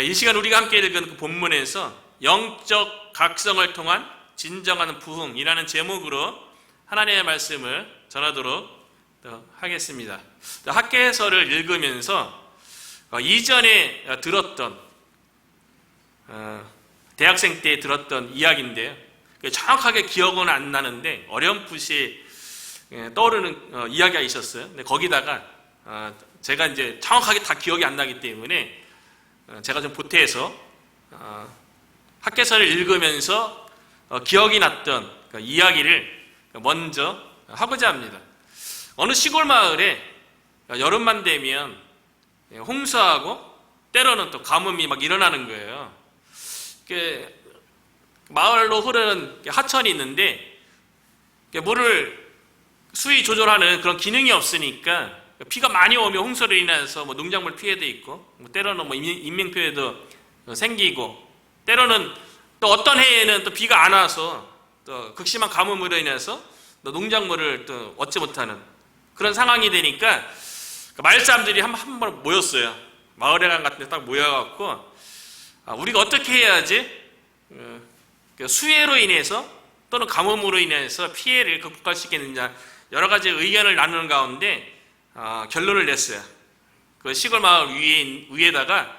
이 시간 우리가 함께 읽은 그 본문에서 영적 각성을 통한 진정한 부흥이라는 제목으로 하나님의 말씀을 전하도록 하겠습니다. 학개서를 읽으면서 이전에 들었던 대학생 때 들었던 이야기인데요. 정확하게 기억은 안 나는데 어렴풋이 떠오르는 이야기가 있었어요. 근데 거기다가 제가 이제 정확하게 다 기억이 안 나기 때문에 제가 좀 보태서 학개서를 읽으면서 기억이 났던 이야기를 먼저 하고자 합니다. 어느 시골 마을에 여름만 되면 홍수하고 때로는 또 가뭄이 막 일어나는 거예요. 마을로 흐르는 하천이 있는데 물을 수위 조절하는 그런 기능이 없으니까 비가 많이 오면 홍수로 인해서 농작물 피해도 있고 때로는 인명 피해도 생기고 때로는 또 어떤 해에는 또 비가 안 와서 또 극심한 가뭄으로 인해서 또 농작물을 또 얻지 못하는 그런 상황이 되니까 마을 사람들이 한 번 모였어요. 마을회관 같은 데 딱 모여갖고 우리가 어떻게 해야지 수해로 인해서 또는 가뭄으로 인해서 피해를 극복할 수 있겠느냐 여러 가지 의견을 나누는 가운데 결론을 냈어요. 그 시골 마을 위에다가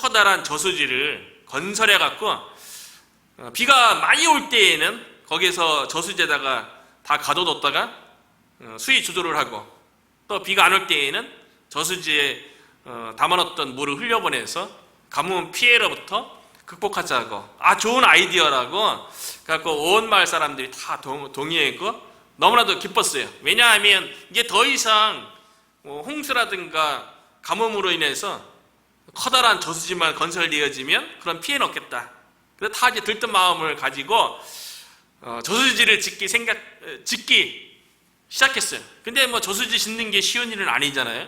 커다란 저수지를 건설해 갖고 비가 많이 올 때에는 거기서 저수지에다가 다 가둬뒀다가 수위 조절을 하고 또 비가 안 올 때에는 저수지에 담아놨던 물을 흘려보내서 가뭄 피해로부터 극복하자고 좋은 아이디어라고 그래갖고 온 마을 사람들이 다 동의했고 너무나도 기뻤어요. 왜냐하면 이게 더 이상 홍수라든가 가뭄으로 인해서 커다란 저수지만 건설되어지면 그런 피해는 없겠다. 그래서 다 이제 들뜬 마음을 가지고 저수지를 짓기 시작했어요. 근데 저수지 짓는 게 쉬운 일은 아니잖아요.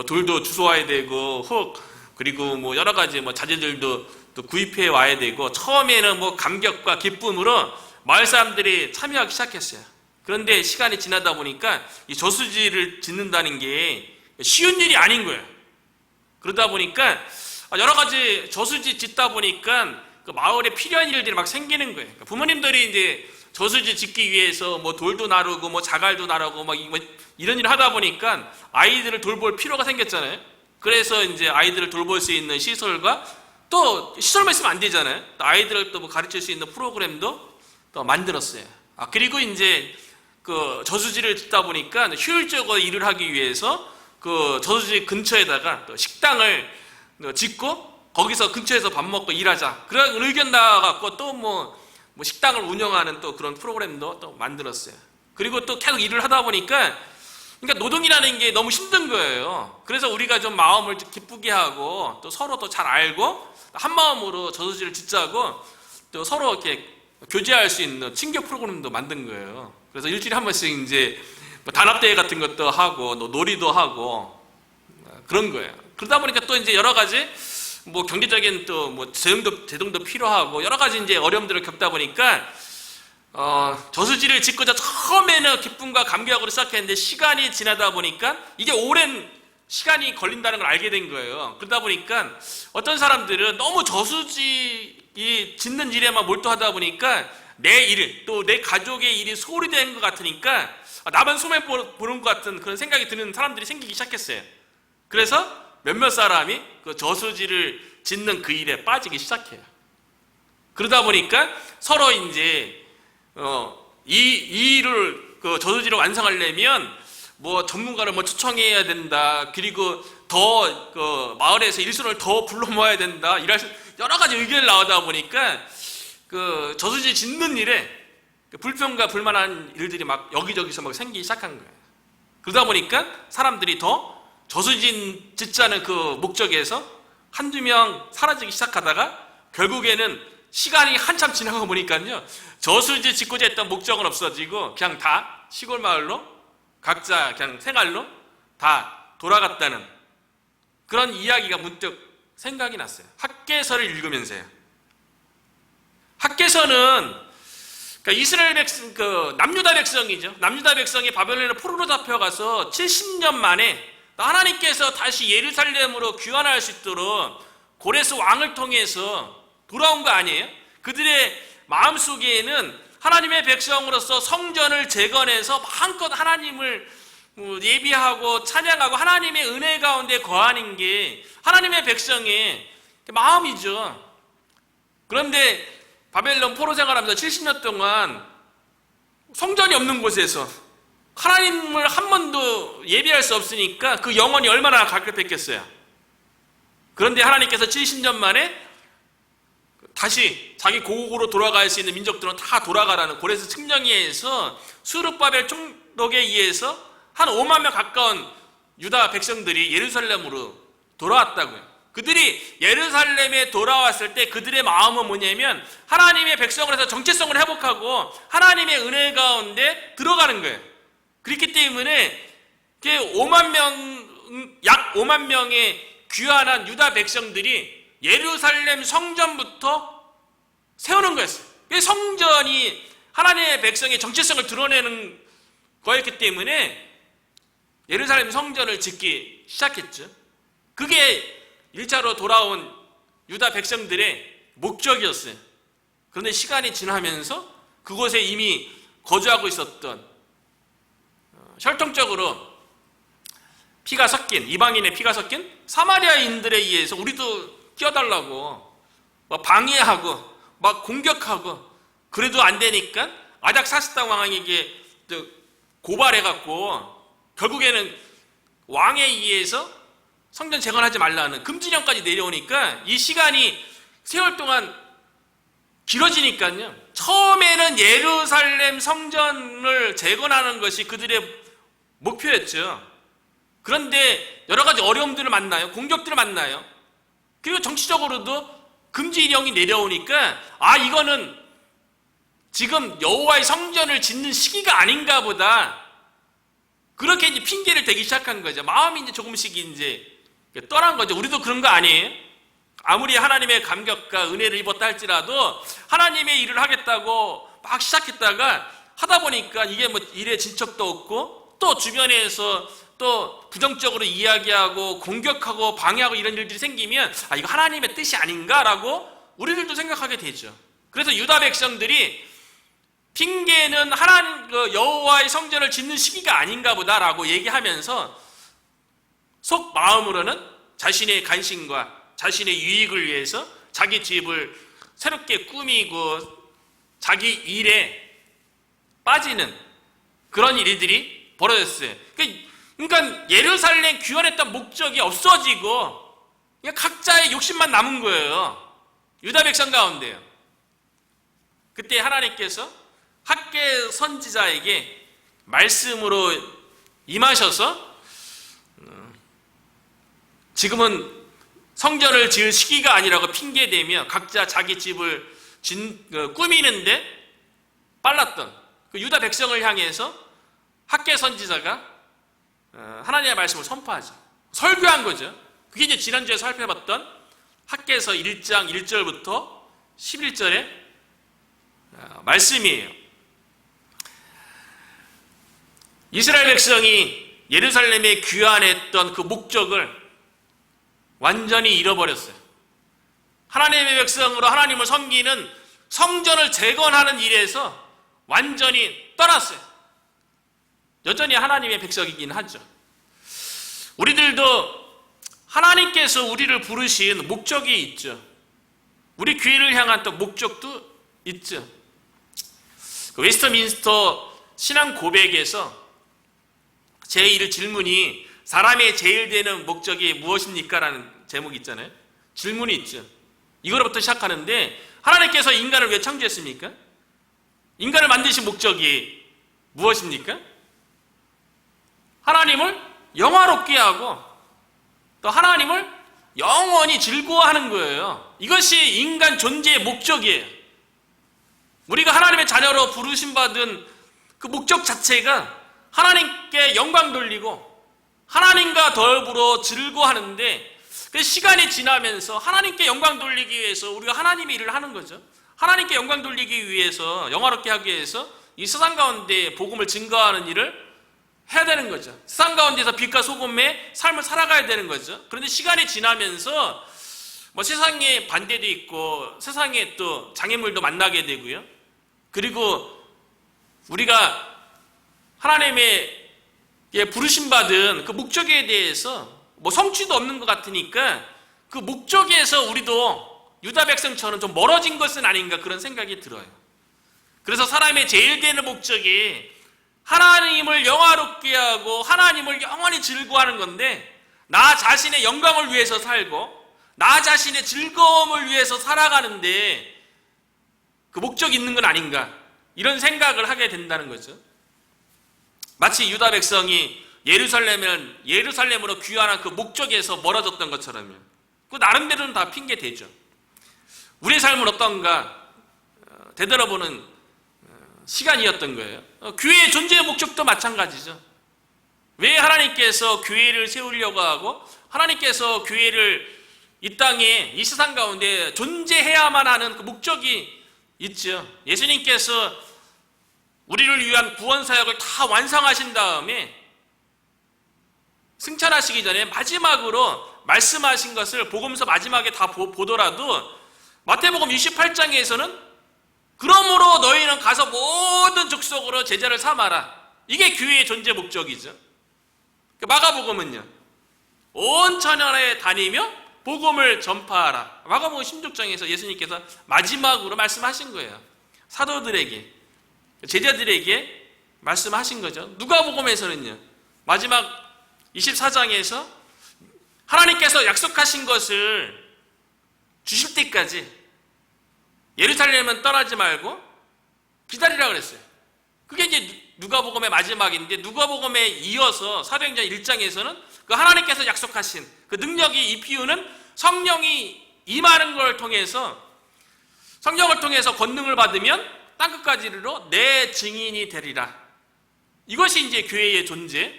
돌도 주워와야 되고 흙 그리고 여러 가지 자재들도 또 구입해 와야 되고 처음에는 감격과 기쁨으로 마을 사람들이 참여하기 시작했어요. 그런데 시간이 지나다 보니까 이 저수지를 짓는다는 게 쉬운 일이 아닌 거예요. 그러다 보니까 여러 가지 저수지 짓다 보니까 그 마을에 필요한 일들이 막 생기는 거예요. 그러니까 부모님들이 이제 저수지 짓기 위해서 돌도 나르고 자갈도 나르고 이런 일을 하다 보니까 아이들을 돌볼 필요가 생겼잖아요. 그래서 이제 아이들을 돌볼 수 있는 시설과 또 시설만 있으면 안 되잖아요. 또 아이들을 또 가르칠 수 있는 프로그램도 또 만들었어요. 그리고 이제 그 저수지를 짓다 보니까 효율적으로 일을 하기 위해서 그 저수지 근처에다가 또 식당을 짓고 거기서 근처에서 밥 먹고 일하자. 그런 의견 나와갖고 또 식당을 운영하는 또 그런 프로그램도 또 만들었어요. 그리고 또 계속 일을 하다 보니까 그러니까 노동이라는 게 너무 힘든 거예요. 그래서 우리가 좀 마음을 기쁘게 하고 또 서로 또 잘 알고 한 마음으로 저수지를 짓자고 또 서로 이렇게 교제할 수 있는 친교 프로그램도 만든 거예요. 그래서 일주일에 한 번씩 이제 단합대회 같은 것도 하고 놀이도 하고 그런 거예요. 그러다 보니까 또 이제 여러 가지 경제적인 또 재정도 필요하고 여러 가지 이제 어려움들을 겪다 보니까 저수지를 짓고자 처음에는 기쁨과 감격으로 시작했는데 시간이 지나다 보니까 이게 오랜 시간이 걸린다는 걸 알게 된 거예요. 그러다 보니까 어떤 사람들은 너무 저수지 짓는 일에만 몰두하다 보니까 내 일, 또 내 가족의 일이 소홀히 된 것 같으니까 나만 손해 보는 것 같은 그런 생각이 드는 사람들이 생기기 시작했어요. 그래서 몇몇 사람이 그 저수지를 짓는 그 일에 빠지기 시작해요. 그러다 보니까 서로 이제 이 일을 그 저수지를 완성하려면 전문가를 초청해야 된다. 그리고 더 그 마을에서 일손을 더 불러 모아야 된다. 여러 가지 의견이 나오다 보니까 그 저수지 짓는 일에 불평과 불만한 일들이 막 여기저기서 막 생기기 시작한 거예요. 그러다 보니까 사람들이 더 저수지 짓자는 그 목적에서 한두 명 사라지기 시작하다가 결국에는 시간이 한참 지나고 보니까요. 저수지 짓고자 했던 목적은 없어지고 그냥 다 시골 마을로 각자 그냥 생활로 다 돌아갔다는 그런 이야기가 문득 생각이 났어요. 학개서를 읽으면서요. 학개서는 그러니까 이스라엘 백성, 남유다 백성이죠. 남유다 백성이 바벨론의 포로로 잡혀가서 70년 만에 하나님께서 다시 예루살렘으로 귀환할 수 있도록 고레스 왕을 통해서 돌아온 거 아니에요? 그들의 마음속에는 하나님의 백성으로서 성전을 재건해서 마음껏 하나님을 예비하고 찬양하고 하나님의 은혜 가운데 거하는 게 하나님의 백성의 마음이죠. 그런데 바벨론 포로 생활하면서 70년 동안 성전이 없는 곳에서 하나님을 한 번도 예비할 수 없으니까 그 영혼이 얼마나 갈급했겠어요. 그런데 하나님께서 70년 만에 다시 자기 고국으로 돌아갈 수 있는 민족들은 다 돌아가라는 고레스 측령회에서 수르바벨 총독에 의해서 한 5만 명 가까운 유다 백성들이 예루살렘으로 돌아왔다고요. 그들이 예루살렘에 돌아왔을 때 그들의 마음은 뭐냐면 하나님의 백성으로서 정체성을 회복하고 하나님의 은혜 가운데 들어가는 거예요. 그렇기 때문에 약 5만 명의 귀환한 유다 백성들이 예루살렘 성전부터 세우는 거였어요. 성전이 하나님의 백성의 정체성을 드러내는 거였기 때문에 예루살렘 성전을 짓기 시작했죠. 그게 1차로 돌아온 유다 백성들의 목적이었어요. 그런데 시간이 지나면서 그곳에 이미 거주하고 있었던 혈통적으로 피가 섞인, 이방인의 피가 섞인 사마리아인들에 의해서 우리도 끼어달라고 막 방해하고 막 공격하고 그래도 안 되니까 아닥사스다 왕에게 고발해갖고 결국에는 왕에 의해서 성전 재건하지 말라는 금지령까지 내려오니까 이 시간이 세월 동안 길어지니까요. 처음에는 예루살렘 성전을 재건하는 것이 그들의 목표였죠. 그런데 여러 가지 어려움들을 만나요. 공격들을 만나요. 그리고 정치적으로도 금지령이 내려오니까 이거는 지금 여호와의 성전을 짓는 시기가 아닌가 보다. 그렇게 이제 핑계를 대기 시작한 거죠. 마음이 이제 조금씩 이제 떠난 거죠. 우리도 그런 거 아니에요? 아무리 하나님의 감격과 은혜를 입었다 할지라도 하나님의 일을 하겠다고 막 시작했다가 하다 보니까 이게 뭐 일에 진척도 없고 또 주변에서 또 부정적으로 이야기하고 공격하고 방해하고 이런 일들이 생기면 이거 하나님의 뜻이 아닌가라고 우리들도 생각하게 되죠. 그래서 유다 백성들이 핑계는 하나님 여호와의 성전을 짓는 시기가 아닌가 보다라고 얘기하면서 속 마음으로는 자신의 간신과 자신의 유익을 위해서 자기 집을 새롭게 꾸미고 자기 일에 빠지는 그런 일들이 벌어졌어요. 그러니까 예루살렘 귀환했던 목적이 없어지고 그냥 각자의 욕심만 남은 거예요. 유다 백성 가운데요. 그때 하나님께서 학개 선지자에게 말씀으로 임하셔서 지금은 성전을 지을 시기가 아니라고 핑계대며 각자 자기 집을 꾸미는데 빨랐던 그 유다 백성을 향해서 학개 선지자가 하나님의 말씀을 선포하죠. 설교한 거죠. 그게 이제 지난주에 살펴봤던 학개서 1장 1절부터 11절의 말씀이에요. 이스라엘 백성이 예루살렘에 귀환했던 그 목적을 완전히 잃어버렸어요. 하나님의 백성으로 하나님을 섬기는 성전을 재건하는 일에서 완전히 떠났어요. 여전히 하나님의 백성이긴 하죠. 우리들도 하나님께서 우리를 부르신 목적이 있죠. 우리 교회를 향한 또 목적도 있죠. 웨스트민스터 신앙 고백에서 제1 질문이 사람의 제일 되는 목적이 무엇입니까? 라는 제목이 있잖아요. 질문이 있죠. 이거로부터 시작하는데 하나님께서 인간을 왜 창조했습니까? 인간을 만드신 목적이 무엇입니까? 하나님을 영화롭게 하고 또 하나님을 영원히 즐거워하는 거예요. 이것이 인간 존재의 목적이에요. 우리가 하나님의 자녀로 부르심 받은 그 목적 자체가 하나님께 영광 돌리고 하나님과 더불어 즐거워하는데 그 시간이 지나면서 하나님께 영광 돌리기 위해서 우리가 하나님의 일을 하는 거죠. 하나님께 영광 돌리기 위해서 영화롭게 하기 위해서 이 세상 가운데 복음을 증거하는 일을 해야 되는 거죠. 세상 가운데서 빛과 소금의 삶을 살아가야 되는 거죠. 그런데 시간이 지나면서 뭐 세상에 반대도 있고 세상에 또 장애물도 만나게 되고요. 그리고 우리가 하나님의 부르심 받은 그 목적에 대해서 뭐 성취도 없는 것 같으니까 그 목적에서 우리도 유다 백성처럼 좀 멀어진 것은 아닌가 그런 생각이 들어요. 그래서 사람의 제일 되는 목적이 하나님을 영화롭게 하고 하나님을 영원히 즐거워하는 건데 나 자신의 영광을 위해서 살고 나 자신의 즐거움을 위해서 살아가는데 그 목적이 있는 건 아닌가 이런 생각을 하게 된다는 거죠. 마치 유다 백성이 예루살렘으로 귀환한 그 목적에서 멀어졌던 것처럼요. 그 나름대로는 다 핑계대죠. 우리의 삶은 어떤가 되돌아보는 시간이었던 거예요. 교회의 존재의 목적도 마찬가지죠. 왜 하나님께서 교회를 세우려고 하고 하나님께서 교회를 이 땅에 이 세상 가운데 존재해야만 하는 그 목적이 있죠. 예수님께서 우리를 위한 구원 사역을 다 완성하신 다음에 승천하시기 전에 마지막으로 말씀하신 것을 복음서 마지막에 다 보더라도 마태복음 28장에서는 그러므로 너희는 가서 모든 족속으로 제자를 삼아라. 이게 교회의 존재 목적이죠. 마가복음은요. 온 천하에 다니며 복음을 전파하라. 마가복음 16장에서 예수님께서 마지막으로 말씀하신 거예요. 사도들에게, 제자들에게 말씀하신 거죠. 누가복음에서는요. 마지막 24장에서 하나님께서 약속하신 것을 주실 때까지 예루살렘은 떠나지 말고 기다리라 그랬어요. 그게 이제 누가복음의 마지막인데 누가복음에 이어서 사도행전 1장에서는 그 하나님께서 약속하신 그 능력이 입히우는 성령이 임하는 걸 통해서 성령을 통해서 권능을 받으면 땅끝까지 이르러 내 증인이 되리라. 이것이 이제 교회의 존재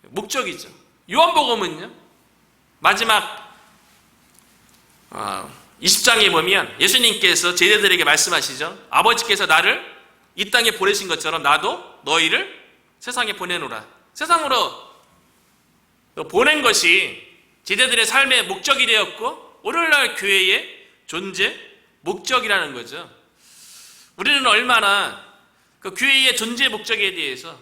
목적이죠. 요한복음은요. 마지막 20장에 보면 예수님께서 제자들에게 말씀하시죠. 아버지께서 나를 이 땅에 보내신 것처럼 나도 너희를 세상에 보내노라. 세상으로 보낸 것이 제자들의 삶의 목적이 되었고 오늘날 교회의 존재 목적이라는 거죠. 우리는 얼마나 그 교회의 존재 목적에 대해서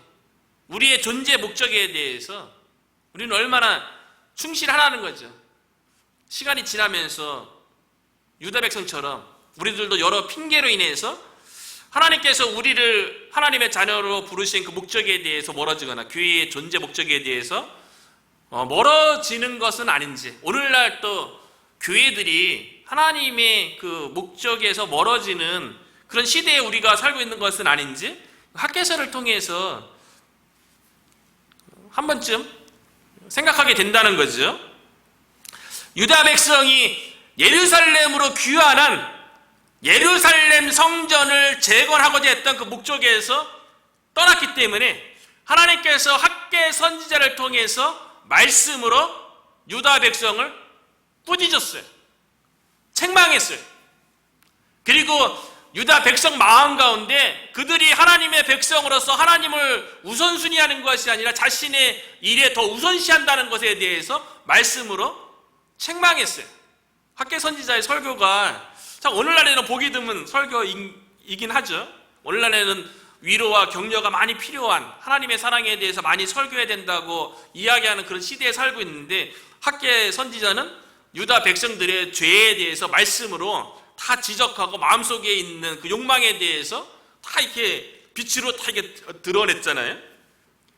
우리의 존재 목적에 대해서 우리는 얼마나 충실하라는 거죠. 시간이 지나면서 유다 백성처럼 우리들도 여러 핑계로 인해서 하나님께서 우리를 하나님의 자녀로 부르신 그 목적에 대해서 멀어지거나 교회의 존재 목적에 대해서 멀어지는 것은 아닌지 오늘날 또 교회들이 하나님의 그 목적에서 멀어지는 그런 시대에 우리가 살고 있는 것은 아닌지 학개서를 통해서 한 번쯤 생각하게 된다는 거죠. 유다 백성이 예루살렘으로 귀환한 예루살렘 성전을 재건하고자 했던 그 목적에서 떠났기 때문에 하나님께서 학개 선지자를 통해서 말씀으로 유다 백성을 꾸짖었어요. 책망했어요. 그리고 유다 백성 마음 가운데 그들이 하나님의 백성으로서 하나님을 우선순위하는 것이 아니라 자신의 일에 더 우선시한다는 것에 대해서 말씀으로 책망했어요. 학개 선지자의 설교가 참 오늘날에는 보기 드문 설교이긴 하죠. 오늘날에는 위로와 격려가 많이 필요한 하나님의 사랑에 대해서 많이 설교해야 된다고 이야기하는 그런 시대에 살고 있는데 학개 선지자는 유다 백성들의 죄에 대해서 말씀으로 다 지적하고 마음속에 있는 그 욕망에 대해서 다 이렇게 빛으로 다 이렇게 드러냈잖아요.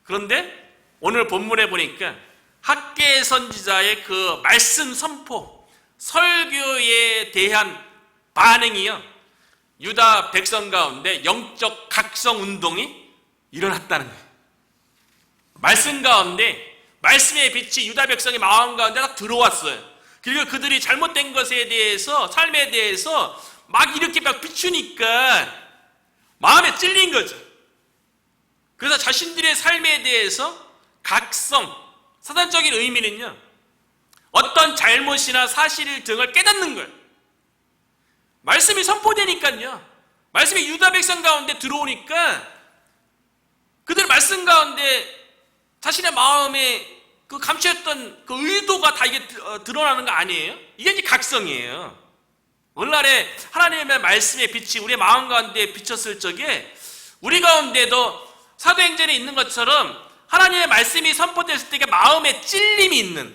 그런데 오늘 본문에 보니까 학개 선지자의 그 말씀 선포, 설교에 대한 반응이요. 유다 백성 가운데 영적 각성 운동이 일어났다는 거예요. 말씀 가운데 말씀의 빛이 유다 백성의 마음 가운데 딱 들어왔어요. 그리고 그들이 잘못된 것에 대해서 삶에 대해서 막 이렇게 막 비추니까 마음에 찔린 거죠. 그래서 자신들의 삶에 대해서 각성, 사단적인 의미는요. 어떤 잘못이나 사실 등을 깨닫는 거예요. 말씀이 선포되니까요. 말씀이 유다 백성 가운데 들어오니까 그들 말씀 가운데 자신의 마음에 그 감추었던 그 의도가 다 이게 드러나는 거 아니에요? 이게 이제 각성이에요. 오늘날에 하나님의 말씀의 빛이 우리의 마음 가운데 비쳤을 적에 우리 가운데도 사도행전에 있는 것처럼 하나님의 말씀이 선포됐을 때 마음에 찔림이 있는,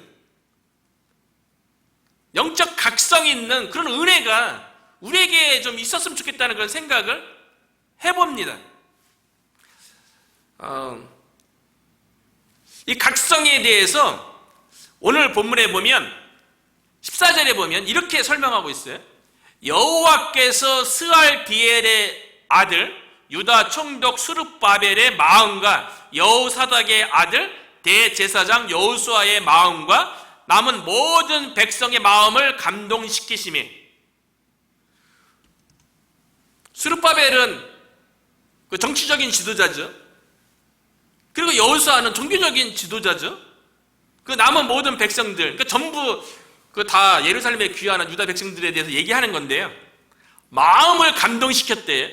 영적 각성이 있는 그런 은혜가 우리에게 좀 있었으면 좋겠다는 그런 생각을 해봅니다. 이 각성에 대해서 오늘 본문에 보면 14절에 보면 이렇게 설명하고 있어요. 여호와께서 스알디엘의 아들 유다 총독 스룹바벨의 마음과 여호사닥의 아들 대제사장 여호수아의 마음과 남은 모든 백성의 마음을 감동시키시며, 스룹바벨은 그 정치적인 지도자죠. 그리고 여호수아는 종교적인 지도자죠. 그 남은 모든 백성들, 그 전부 그 다 예루살렘에 귀환한 유다 백성들에 대해서 얘기하는 건데요. 마음을 감동시켰대요.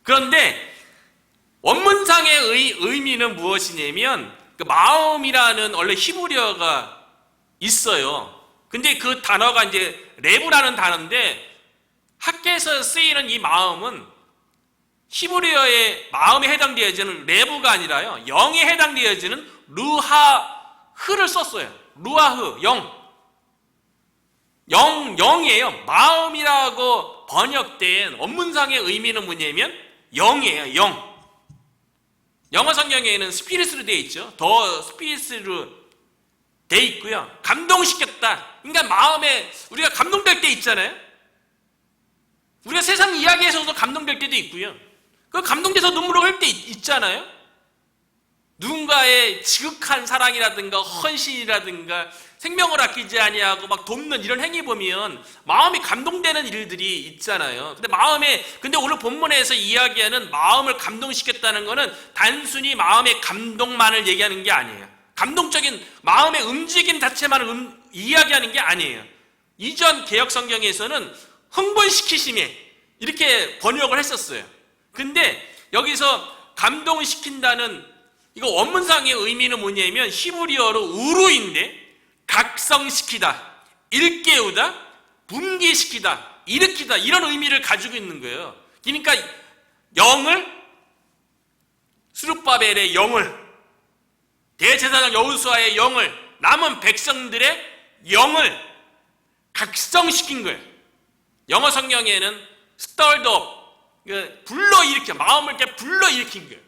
그런데 원문상의 의미는 무엇이냐면 그 마음이라는 원래 히브리어가 있어요. 근데 그 단어가 이제 레브라는 단어인데 학계에서 쓰이는 이 마음은 히브리어의 마음에 해당되어지는 레브가 아니라요, 영에 해당되어지는 루하흐를 썼어요. 루하흐, 영이에요. 마음이라고 번역된 원문상의 의미는 뭐냐면 영이에요. 영어 성경에는 스피릿으로 되어 있죠. 더 스피릿으로 되어 있고요. 감동시켰다. 그러니까 마음에 우리가 감동될 때 있잖아요. 우리가 세상 이야기에서도 감동될 때도 있고요. 그 감동돼서 눈물을 흘릴 때 있잖아요. 누군가의 지극한 사랑이라든가 헌신이라든가 생명을 아끼지 아니하고 막 돕는 이런 행위 보면 마음이 감동되는 일들이 있잖아요. 근데 오늘 본문에서 이야기하는 마음을 감동시켰다는 것은 단순히 마음의 감동만을 얘기하는 게 아니에요. 감동적인 마음의 움직임 자체만을 이야기하는 게 아니에요. 이전 개역 성경에서는 흥분시키심에 이렇게 번역을 했었어요. 근데 여기서 감동시킨다는 이거 원문상의 의미는 뭐냐면 히브리어로 우루인데 각성시키다, 일깨우다, 분기시키다, 일으키다 이런 의미를 가지고 있는 거예요. 그러니까 스룹바벨의 영을, 대제사장 여호수아의 영을, 남은 백성들의 영을 각성시킨 거예요. 영어 성경에는 stirred up, 불러일으켜, 마음을 이렇게 불러일으킨 거예요.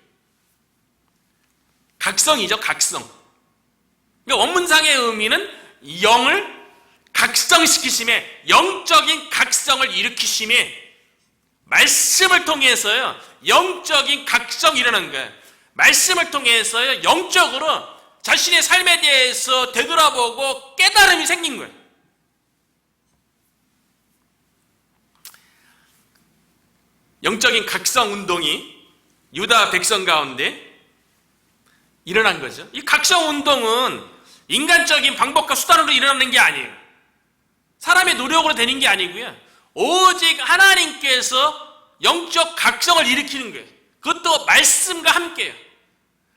각성이죠, 각성. 그러니까 원문상의 의미는 영을 각성시키심에, 영적인 각성을 일으키심에, 말씀을 통해서요 영적인 각성이 일어난 거예요. 말씀을 통해서요 영적으로 자신의 삶에 대해서 되돌아보고 깨달음이 생긴 거예요. 영적인 각성 운동이 유다 백성 가운데 일어난 거죠. 이 각성 운동은 인간적인 방법과 수단으로 일어나는 게 아니에요. 사람의 노력으로 되는 게 아니고요. 오직 하나님께서 영적 각성을 일으키는 거예요. 그것도 말씀과 함께요.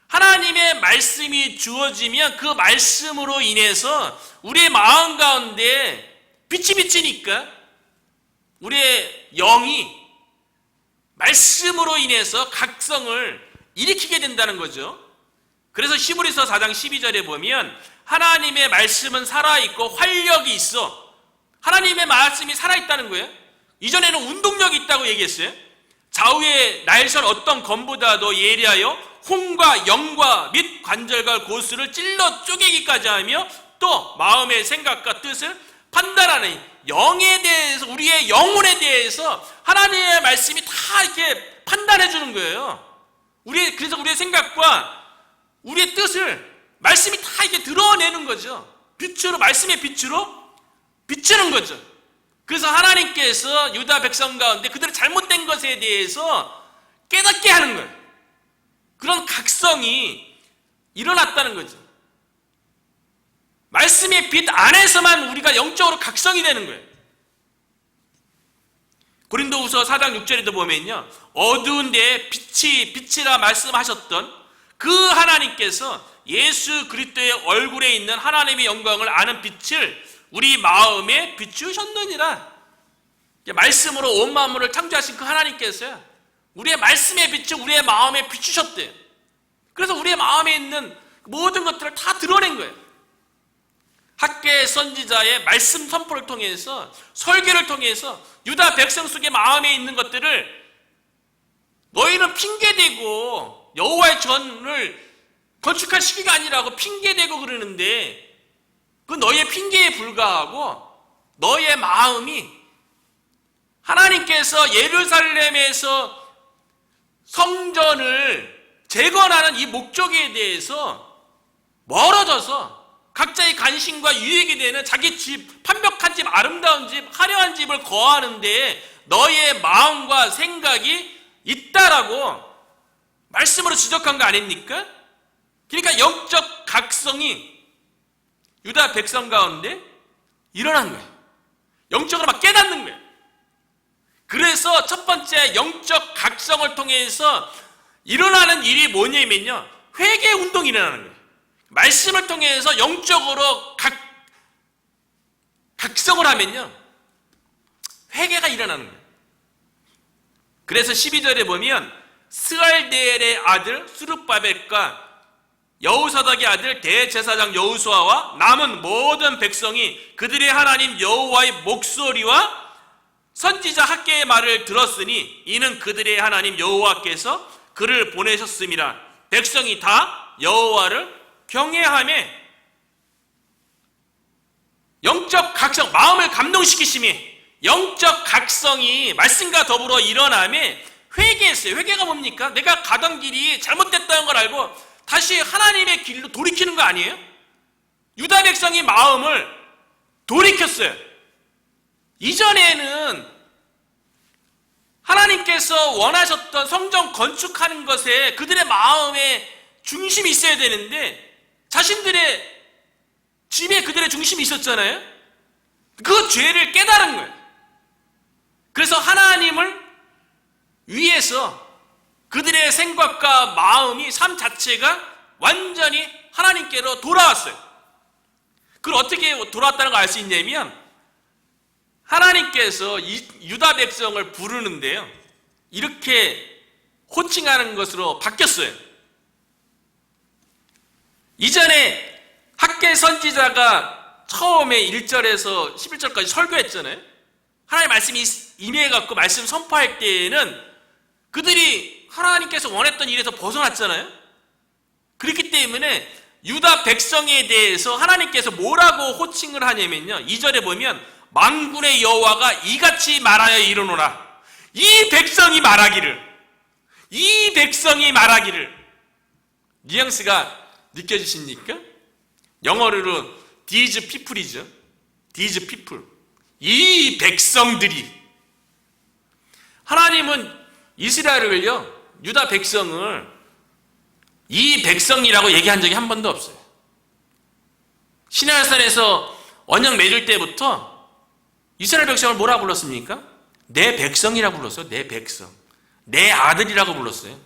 하나님의 말씀이 주어지면 그 말씀으로 인해서 우리의 마음 가운데 빛이 비치니까 우리의 영이 말씀으로 인해서 각성을 일으키게 된다는 거죠. 그래서 히브리서 4장 12절에 보면 하나님의 말씀은 살아있고 활력이 있어. 하나님의 말씀이 살아있다는 거예요. 이전에는 운동력이 있다고 얘기했어요. 좌우의 날선 어떤 검보다도 예리하여 혼과 영과 및 관절과 고수를 찔러 쪼개기까지 하며 또 마음의 생각과 뜻을 판단하는 영에 대해서, 우리의 영혼에 대해서 하나님의 말씀이 다 이렇게 판단해 주는 거예요. 그래서 우리의 생각과 우리의 뜻을 말씀이 다 이렇게 드러내는 거죠. 말씀의 빛으로 비치는 거죠. 그래서 하나님께서 유다 백성 가운데 그들의 잘못된 것에 대해서 깨닫게 하는 거예요. 그런 각성이 일어났다는 거죠. 말씀의 빛 안에서만 우리가 영적으로 각성이 되는 거예요. 고린도후서 4장 6절에도 보면요, 어두운 데에 빛이라 말씀하셨던 그 하나님께서 예수 그리스도의 얼굴에 있는 하나님의 영광을 아는 빛을 우리 마음에 비추셨느니라. 말씀으로 온 만물을 창조하신 그 하나님께서요, 우리의 말씀의 빛을 우리의 마음에 비추셨대요. 그래서 우리의 마음에 있는 모든 것들을 다 드러낸 거예요. 학개 선지자의 말씀 선포를 통해서, 설교를 통해서 유다 백성 속의 마음에 있는 것들을 너희는 핑계대고 여호와의 전을 건축할 시기가 아니라고 핑계대고 그러는데, 그 너희의 핑계에 불과하고 너희의 마음이 하나님께서 예루살렘에서 성전을 재건하는 이 목적에 대해서 멀어져서 각자의 관심과 유익이 되는 자기 집, 판벽한 집, 아름다운 집, 화려한 집을 거하는데 너희의 마음과 생각이 있다라고 말씀으로 지적한 거 아닙니까? 그러니까 영적 각성이 유다 백성 가운데 일어난 거예요. 영적으로 막 깨닫는 거예요. 그래서 첫 번째 영적 각성을 통해서 일어나는 일이 뭐냐면요, 회개 운동이 일어나는 거예요. 말씀을 통해서 영적으로 각성을 하면요, 회개가 일어나는 거예요. 그래서 12절에 보면 스알데엘의 아들 스룹바벨과 여우사닥의 아들 대제사장 여우수아와 남은 모든 백성이 그들의 하나님 여호와의 목소리와 선지자 학개의 말을 들었으니 이는 그들의 하나님 여호와께서 그를 보내셨음이라. 백성이 다 여호와를 경외하며, 영적 각성, 마음을 감동시키심이, 영적 각성이 말씀과 더불어 일어나며 회개했어요. 회개가 뭡니까? 내가 가던 길이 잘못됐다는 걸 알고 다시 하나님의 길로 돌이키는 거 아니에요? 유다 백성이 마음을 돌이켰어요. 이전에는 하나님께서 원하셨던 성전 건축하는 것에 그들의 마음에 중심이 있어야 되는데 자신들의 집에 그들의 중심이 있었잖아요. 그 죄를 깨달은 거예요. 그래서 하나님을 위해서 그들의 생각과 마음이, 삶 자체가 완전히 하나님께로 돌아왔어요. 그걸 어떻게 돌아왔다는 걸 알 수 있냐면, 하나님께서 유다 백성을 부르는데요, 이렇게 호칭하는 것으로 바뀌었어요. 이전에 학개 선지자가 처음에 1절에서 11절까지 설교했잖아요. 하나님의 말씀이 임해갖고 말씀 선포할 때에는 그들이 하나님께서 원했던 일에서 벗어났잖아요. 그렇기 때문에 유다 백성에 대해서 하나님께서 뭐라고 호칭을 하냐면요, 2절에 보면 만군의 여호와가 이같이 말하여 이르노라. 이 백성이 말하기를, 이 백성이 말하기를. 뉘앙스가 느껴지십니까? 영어로는 these people이죠. these people. 이 백성들이. 하나님은 이스라엘을요, 유다 백성을 이 백성이라고 얘기한 적이 한 번도 없어요. 시내산에서 언약 맺을 때부터 이스라엘 백성을 뭐라고 불렀습니까? 내 백성이라고 불렀어요. 내 백성. 내 아들이라고 불렀어요.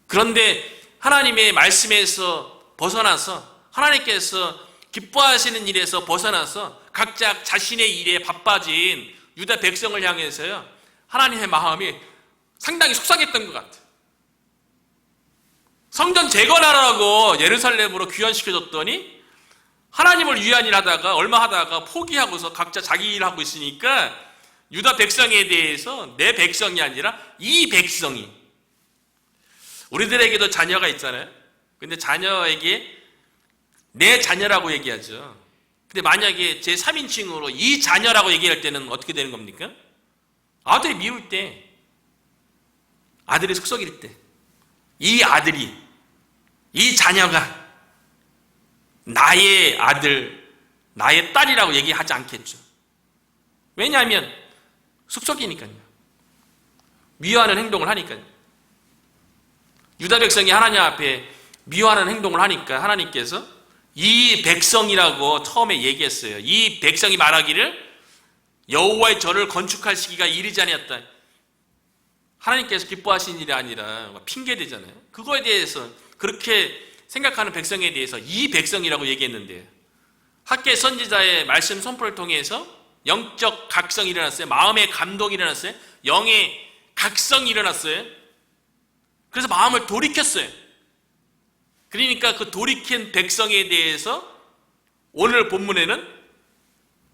그런데 하나님의 말씀에서 벗어나서, 하나님께서 기뻐하시는 일에서 벗어나서 각자 자신의 일에 바빠진 유다 백성을 향해서요, 하나님의 마음이 상당히 속상했던 것 같아요. 성전 재건하라고 예루살렘으로 귀환시켜줬더니 하나님을 위한 일 하다가 얼마 하다가 포기하고서 각자 자기 일 하고 있으니까 유다 백성에 대해서 내 백성이 아니라 이 백성이. 우리들에게도 자녀가 있잖아요. 근데 자녀에게 내 자녀라고 얘기하죠. 근데 만약에 제 3인칭으로 이 자녀라고 얘기할 때는 어떻게 되는 겁니까? 아들이 미울 때, 아들이 속썩일 때, 이 아들이, 이 자녀가 나의 아들, 나의 딸이라고 얘기하지 않겠죠. 왜냐하면 속썩이니까요. 미워하는 행동을 하니까요. 유다 백성이 하나님 앞에 미워하는 행동을 하니까 하나님께서 이 백성이라고 처음에 얘기했어요. 이 백성이 말하기를 여호와의 절을 건축할 시기가 이르지 아니었다. 하나님께서 기뻐하신 일이 아니라 핑계대잖아요. 그거에 대해서 그렇게 생각하는 백성에 대해서 이 백성이라고 얘기했는데, 학개 선지자의 말씀 선포를 통해서 영적 각성이 일어났어요. 마음의 감동이 일어났어요. 영의 각성이 일어났어요. 그래서 마음을 돌이켰어요. 그러니까 그 돌이킨 백성에 대해서 오늘 본문에는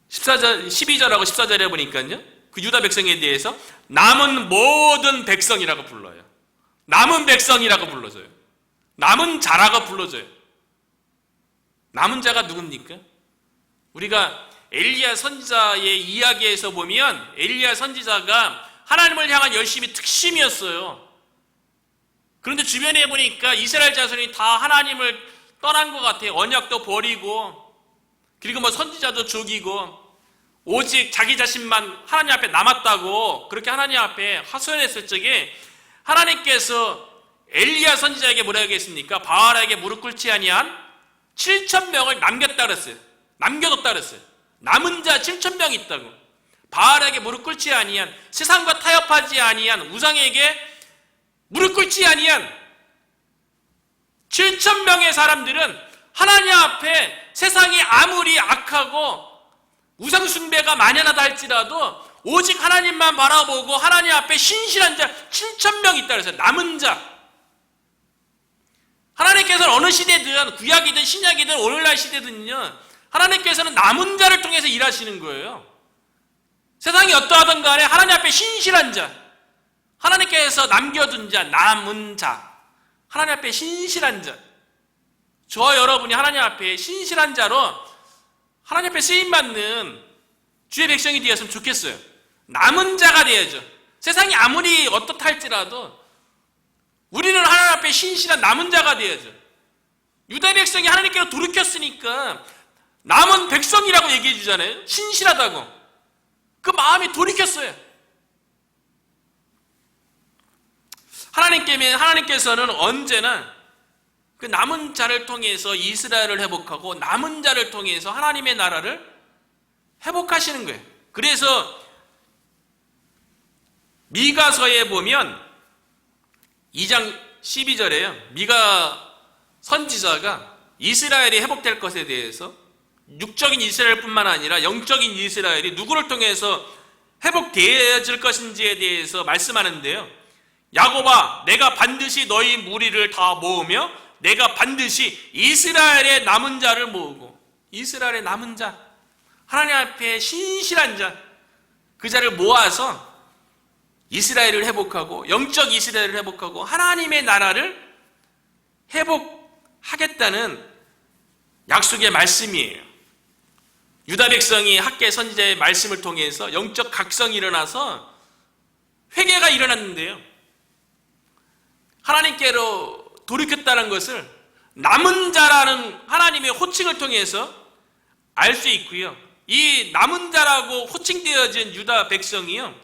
12절하고 14절에 보니까요, 그 유다 백성에 대해서 남은 모든 백성이라고 불러요. 남은 백성이라고 불러줘요. 남은 자라고 불러줘요. 남은 자가 누굽니까? 우리가 엘리야 선지자의 이야기에서 보면 엘리야 선지자가 하나님을 향한 열심이 특심이었어요. 그런데 주변에 보니까 이스라엘 자손이 다 하나님을 떠난 것 같아요. 언약도 버리고, 그리고 뭐 선지자도 죽이고, 오직 자기 자신만 하나님 앞에 남았다고 그렇게 하나님 앞에 하소연했을 적에 하나님께서 엘리야 선지자에게 뭐라고 했습니까? 바알에게 무릎 꿇지 아니한 7,000명을 남겼다 그랬어요. 남겨뒀다 그랬어요. 남은 자 7,000명이 있다고. 바알에게 무릎 꿇지 아니한, 세상과 타협하지 아니한, 우상에게 무릎 꿇지 아니한 7,000명의 사람들은 하나님 앞에 세상이 아무리 악하고 우상 숭배가 만연하다 할지라도 오직 하나님만 바라보고 하나님 앞에 신실한 자 7,000명 있다 그랬어요. 남은 자. 하나님께서는 어느 시대든, 구약이든 신약이든 오늘날 시대든요, 하나님께서는 남은 자를 통해서 일하시는 거예요. 세상이 어떠하든 간에 하나님 앞에 신실한 자, 하나님께서 남겨둔 자, 남은 자, 하나님 앞에 신실한 자, 저와 여러분이 하나님 앞에 신실한 자로 하나님 앞에 쓰임받는 주의 백성이 되었으면 좋겠어요. 남은 자가 되어야죠. 세상이 아무리 어떻다 할지라도 우리는 하나님 앞에 신실한 남은 자가 되어야죠. 유다 백성이 하나님께로 돌이켰으니까 남은 백성이라고 얘기해 주잖아요. 신실하다고. 그 마음이 돌이켰어요. 하나님께서는 언제나 그 남은 자를 통해서 이스라엘을 회복하고 남은 자를 통해서 하나님의 나라를 회복하시는 거예요. 그래서 미가서에 보면 2장 12절에요. 미가 선지자가 이스라엘이 회복될 것에 대해서, 육적인 이스라엘뿐만 아니라 영적인 이스라엘이 누구를 통해서 회복되어질 것인지에 대해서 말씀하는데요. 야곱아, 내가 반드시 너희 무리를 다 모으며 내가 반드시 이스라엘의 남은 자를 모으고, 이스라엘의 남은 자, 하나님 앞에 신실한 자, 그 자를 모아서 이스라엘을 회복하고 영적 이스라엘을 회복하고 하나님의 나라를 회복하겠다는 약속의 말씀이에요. 유다 백성이 학개 선지자의 말씀을 통해서 영적 각성이 일어나서 회개가 일어났는데요, 하나님께로 돌이켰다는 것을 남은 자라는 하나님의 호칭을 통해서 알 수 있고요. 이 남은 자라고 호칭되어진 유다 백성이요,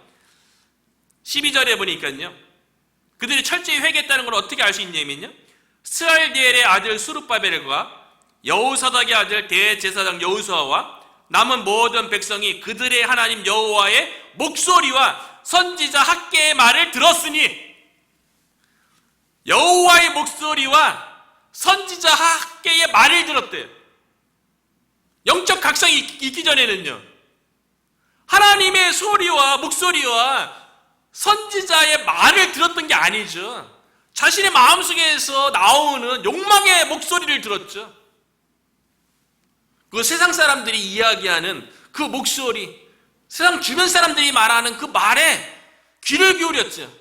12절에 보니까요, 그들이 철저히 회개했다는 걸 어떻게 알 수 있냐면요, 스알디엘의 아들 수룹바벨과 여호사닥의 아들 대제사장 여호수아와 남은 모든 백성이 그들의 하나님 여호와의 목소리와 선지자 학개의 말을 들었으니, 여호와의 목소리와 선지자 학개의 말을 들었대요. 영적 각성이 있기 전에는요, 하나님의 소리와 목소리와 선지자의 말을 들었던 게 아니죠. 자신의 마음속에서 나오는 욕망의 목소리를 들었죠. 그 세상 사람들이 이야기하는 그 목소리, 세상 주변 사람들이 말하는 그 말에 귀를 기울였죠.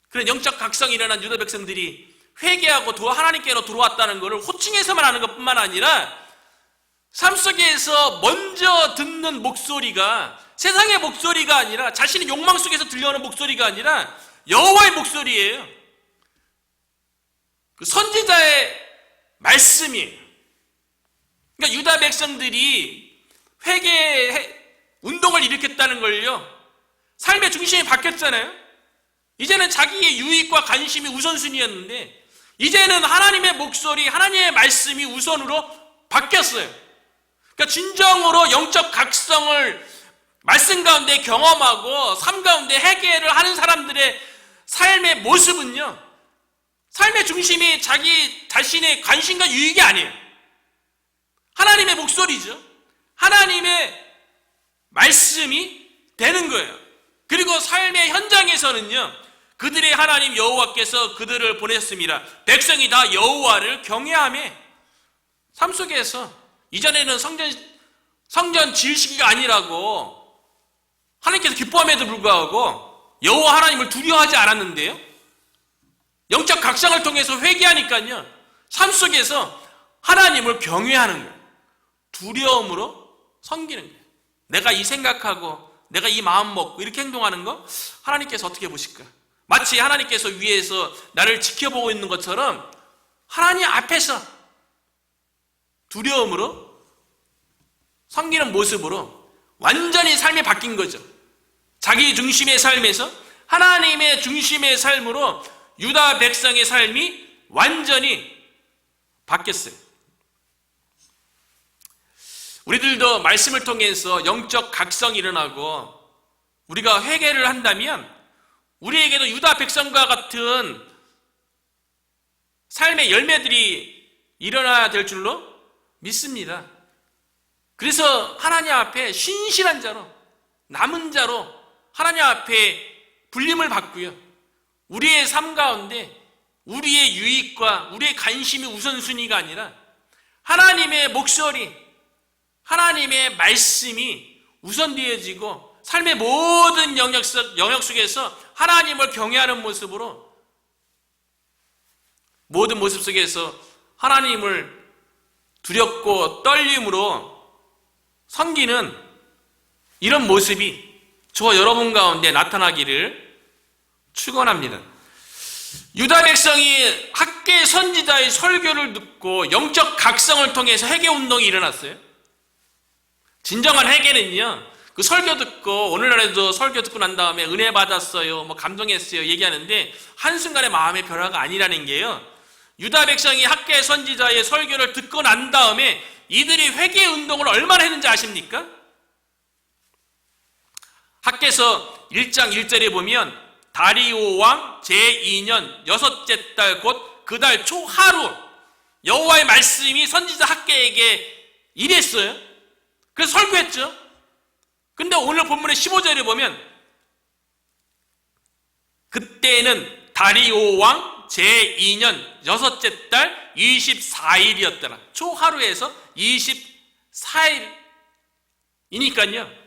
그런 영적 각성이 일어난 유다 백성들이 회개하고 하나님께로 돌아왔다는 것을 호칭해서만 하는 것뿐만 아니라 삶 속에서 먼저 듣는 목소리가 세상의 목소리가 아니라, 자신의 욕망 속에서 들려오는 목소리가 아니라 여호와의 목소리예요. 그 선지자의 말씀이에요. 그러니까 유다 백성들이 회개 운동을 일으켰다는 걸요, 삶의 중심이 바뀌었잖아요. 이제는 자기의 유익과 관심이 우선순위였는데 이제는 하나님의 목소리, 하나님의 말씀이 우선으로 바뀌었어요. 그러니까 진정으로 영적 각성을 말씀 가운데 경험하고 삶 가운데 회개를 하는 사람들의 삶의 모습은요, 삶의 중심이 자기 자신의 관심과 유익이 아니에요. 하나님의 목소리죠. 하나님의 말씀이 되는 거예요. 그리고 삶의 현장에서는요, 그들의 하나님 여호와께서 그들을 보냈습니다. 백성이 다 여호와를 경외하며 삶 속에서, 이전에는 성전 지을 시기가 아니라고 하나님께서 기뻐함에도 불구하고 여호와 하나님을 두려워하지 않았는데요, 영적 각성을 통해서 회개하니까요, 삶 속에서 하나님을 경외하는 거예요. 두려움으로 섬기는 거예요. 내가 이 생각하고 내가 이 마음 먹고 이렇게 행동하는 거 하나님께서 어떻게 보실까? 마치 하나님께서 위에서 나를 지켜보고 있는 것처럼 하나님 앞에서 두려움으로 섬기는 모습으로 완전히 삶이 바뀐 거죠. 자기 중심의 삶에서 하나님의 중심의 삶으로 유다 백성의 삶이 완전히 바뀌었어요. 우리들도 말씀을 통해서 영적 각성이 일어나고 우리가 회개를 한다면 우리에게도 유다 백성과 같은 삶의 열매들이 일어나야 될 줄로 믿습니다. 그래서 하나님 앞에 신실한 자로, 남은 자로 하나님 앞에 불림을 받고요, 우리의 삶 가운데 우리의 유익과 우리의 관심이 우선순위가 아니라 하나님의 목소리, 하나님의 말씀이 우선되어지고 삶의 모든 영역 속에서 하나님을 경외하는 모습으로, 모든 모습 속에서 하나님을 두렵고 떨림으로 섬기는 이런 모습이 저와 여러분 가운데 나타나기를 축원합니다. 유다 백성이 학개 선지자의 설교를 듣고 영적 각성을 통해서 회개 운동이 일어났어요. 진정한 회개는요, 그 설교 듣고, 오늘날에도 설교 듣고 난 다음에 은혜 받았어요, 뭐 감동했어요 얘기하는데 한순간에 마음의 변화가 아니라는 게요, 유다 백성이 학개 선지자의 설교를 듣고 난 다음에 이들이 회개 운동을 얼마나 했는지 아십니까? 학개서 1장 1절에 보면 다리오 왕 제2년 여섯째 달 곧 그 달 초하루 여호와의 말씀이 선지자 학개에게 임했어요. 그래서 설교했죠. 근데 오늘 본문의 15절에 보면 그때는 다리오 왕 제2년 여섯째 달 24일이었더라. 초하루에서 24일이니까요.